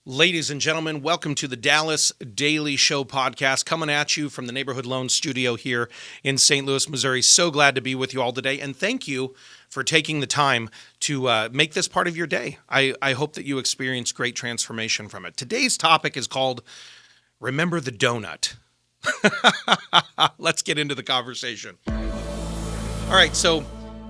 Ladies and gentlemen, welcome to the Dallas Daily Show podcast, coming at you from the Neighborhood Loan Studio here in St. Louis, Missouri. So glad to be with you all today, and thank you for taking the time to make this part of your day. I hope that you experience great transformation from it. Today's topic is called Remember the Donut. Let's get into the conversation. All right, so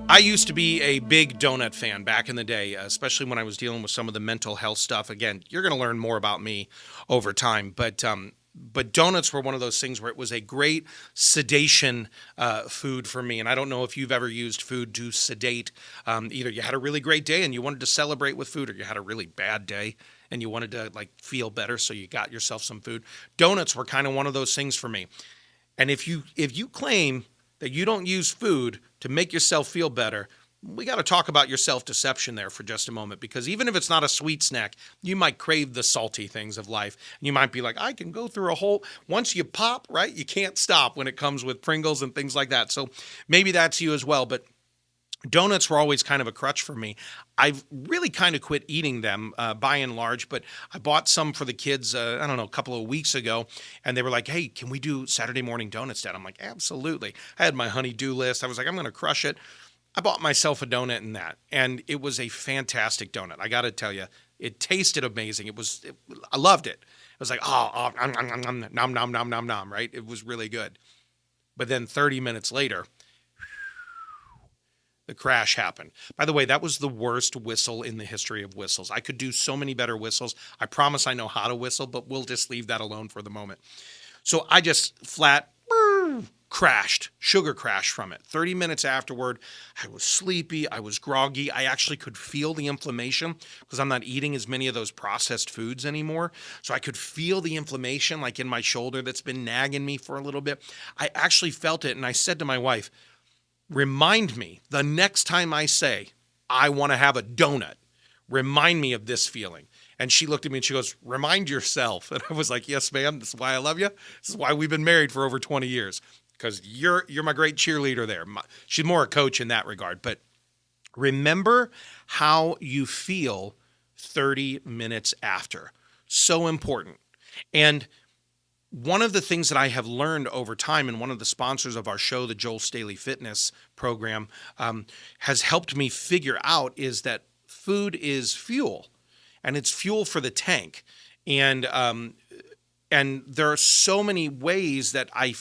I used to be a big donut fan back in the day, especially when I was dealing with some of the mental health stuff. Again, you're going to learn more about me over time, but donuts were one of those things where it was a great sedation food for me. And I don't know if you've ever used food to sedate. Either you had a really great day and you wanted to celebrate with food, or you had a really bad day and you wanted to feel better, so you got yourself some food. Donuts were kind of one of those things for me. And if you claim that you don't use food to make yourself feel better, we got to talk about your self-deception there for just a moment, because even if it's not a sweet snack, you might crave the salty things of life. And you might be like, I can go through once you pop, right? You can't stop when it comes with Pringles and things like that. So maybe that's you as well. But donuts were always kind of a crutch for me. I've really kind of quit eating them by and large, but I bought some for the kids, a couple of weeks ago, and they were like, hey, can we do Saturday morning donuts, Dad? I'm like, absolutely. I had my honey-do list. I was like, I'm going to crush it. I bought myself a donut in that, and it was a fantastic donut. I got to tell you, it tasted amazing. I loved it. It was like, nom, nom, nom, nom, nom, right? It was really good. But then 30 minutes later, the crash happened. By the way, that was the worst whistle in the history of whistles. I could do so many better whistles. I promise I know how to whistle, but we'll just leave that alone for the moment. So I just flat crashed, sugar crashed from it. 30 minutes afterward, I was sleepy, I was groggy. I actually could feel the inflammation because I'm not eating as many of those processed foods anymore. So I could feel the inflammation in my shoulder that's been nagging me for a little bit. I actually felt it, and I said to my wife, remind me the next time I say, I want to have a donut, remind me of this feeling. And she looked at me and she goes, remind yourself. And I was like, yes, ma'am. This is why I love you. This is why we've been married for over 20 years, because you're my great cheerleader there. She's more a coach in that regard. But remember how you feel 30 minutes after. So important. And one of the things that I have learned over time, and one of the sponsors of our show, the Joel Staley Fitness Program, has helped me figure out, is that food is fuel, and it's fuel for the tank. And there are so many ways that I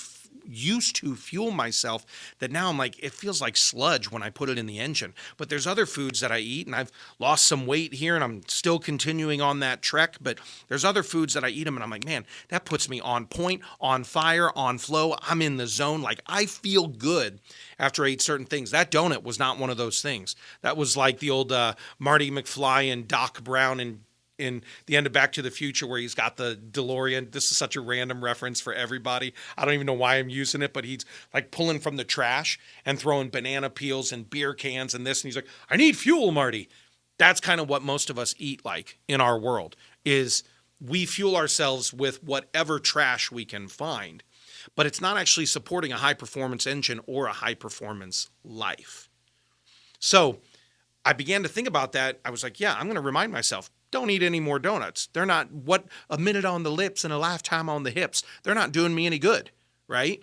used to fuel myself that now I'm like, it feels like sludge when I put it in the engine. But there's other foods that I eat, and I've lost some weight here, and I'm still continuing on that trek. But there's other foods that I eat them, and I'm like, man, that puts me on point, on fire, on flow. I'm in the zone. I feel good after I eat certain things. That donut was not one of those things. That was like the old Marty McFly and Doc Brown and in the end of Back to the Future, where he's got the DeLorean. This is such a random reference for everybody. I don't even know why I'm using it, but he's pulling from the trash and throwing banana peels and beer cans and this. And he's like, I need fuel, Marty. That's kind of what most of us eat in our world, is we fuel ourselves with whatever trash we can find, but it's not actually supporting a high performance engine or a high performance life. So I began to think about that. I was like, yeah, I'm going to remind myself, don't eat any more donuts. They're not a minute on the lips and a lifetime on the hips. They're not doing me any good, right?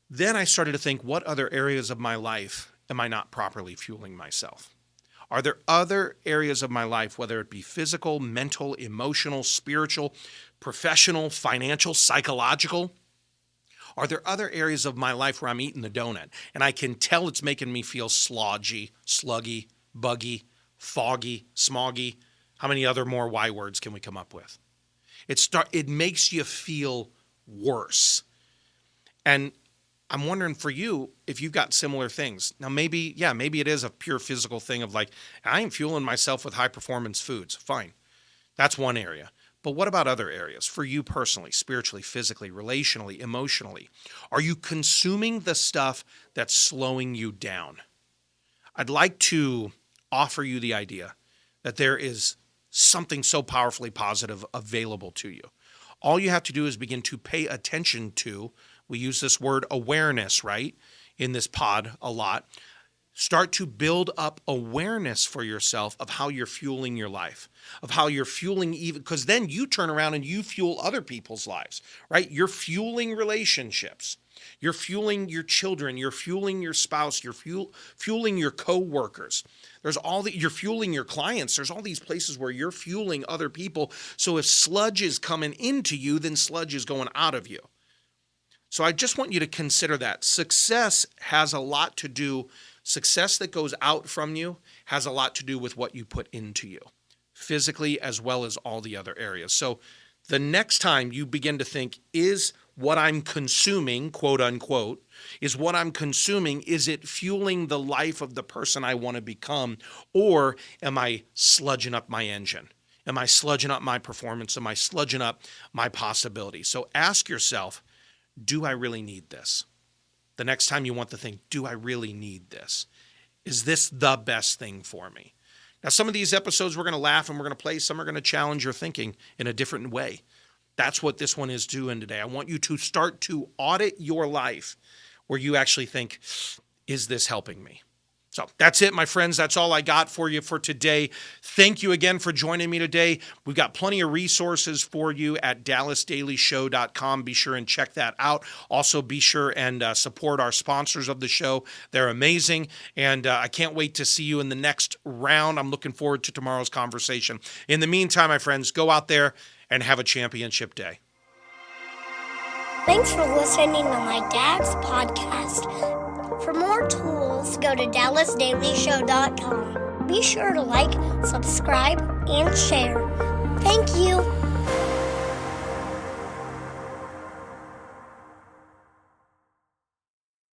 Then I started to think, what other areas of my life am I not properly fueling myself? Are there other areas of my life, whether it be physical, mental, emotional, spiritual, professional, financial, psychological? Are there other areas of my life where I'm eating the donut and I can tell it's making me feel sluggy, buggy, foggy, smoggy? How many other more Y words can we come up with? It makes you feel worse. And I'm wondering for you if you've got similar things. Now, maybe it is a pure physical thing of I am fueling myself with high performance foods. Fine. That's one area. But what about other areas for you personally, spiritually, physically, relationally, emotionally? Are you consuming the stuff that's slowing you down? I'd like to offer you the idea that there is something so powerfully positive available to you. All you have to do is begin to pay attention to, we use this word awareness, right, in this pod a lot. Start to build up awareness for yourself of how you're fueling your life, of how you're fueling even, because then you turn around and you fuel other people's lives, right? You're fueling relationships. You're fueling your children. You're fueling your spouse. You're fueling your coworkers. You're fueling your clients. There's all these places where you're fueling other people. So if sludge is coming into you, then sludge is going out of you. So I just want you to consider that. Success that goes out from you has a lot to do with what you put into you, physically as well as all the other areas. So the next time you begin to think, is what I'm consuming, quote unquote, is it fueling the life of the person I want to become? Or am I sludging up my engine? Am I sludging up my performance? Am I sludging up my possibilities? So ask yourself, do I really need this? The next time you want to think, do I really need this? Is this the best thing for me? Now, some of these episodes we're going to laugh and we're going to play. Some are going to challenge your thinking in a different way. That's what this one is doing today. I want you to start to audit your life where you actually think, is this helping me? So that's it, my friends. That's all I got for you for today. Thank you again for joining me today. We've got plenty of resources for you at dallasdailyshow.com. Be sure and check that out. Also, be sure and support our sponsors of the show. They're amazing, and I can't wait to see you in the next round. I'm looking forward to tomorrow's conversation. In the meantime, my friends, go out there and have a championship day. Thanks for listening to my dad's podcast. For more tools, go to dallasdailyshow.com. Be sure to like, subscribe, and share. Thank you.